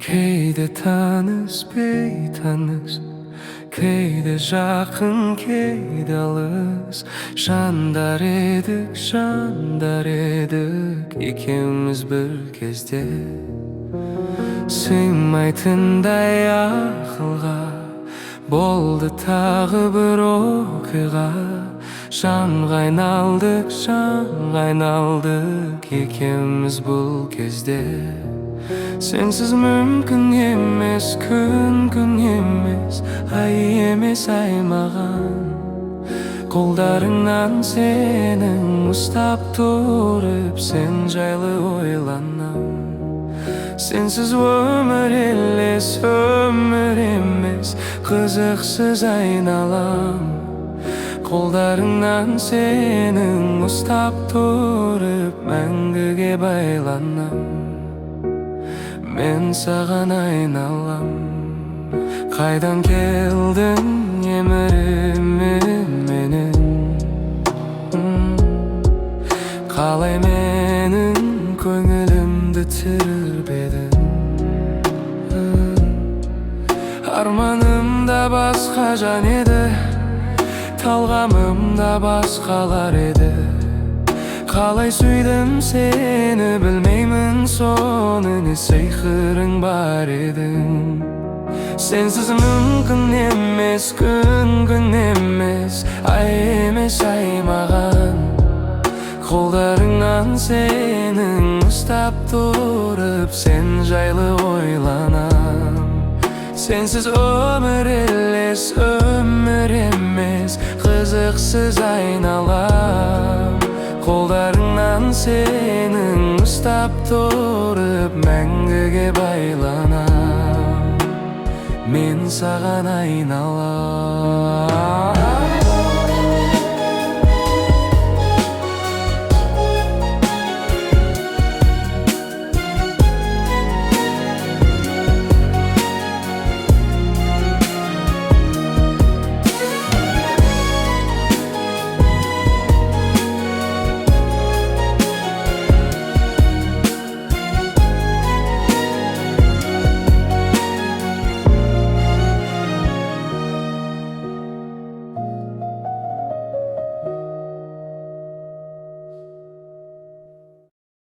Кейде таныс, бейтаныс, кейде жақын, кейде алыс. Жандар едік екеуміз бір кезде. Сыймайтындай ақылға болды тағы бір оқиға. Жанға айналдық екеуміз бұл кезде. Сенсіз мүмкін емес, күн емес, ай емес аймаған. Қолдарыңнан сенің ұстап тұрып, сен жайлы ойланам. Сенсіз өмір емес, қызықсыз айналам. Қолдарыңнан сенің ұстап тұрып, мәңгіге байланам. Мен саған айналам. Қайдан келдің, еміріме менің? Қалай менің көңілімді тербедің? Арманым да басқа жан еді, талғамым да басқалар еді. Қалай сүйдім сені білмеймін, соны не сиқырың бар едің. Сенсіз мүмкін емес, күн емес, ай емес аймаған. Қолдарыңнан сенің ұстап тұрып, сен жайлы ойланам. Сенсіз өмір емес, қызықсыз айналам. Қолдарыңнан сенің ұстап тұрып, мәңгіге байланам. Мен саған айналам.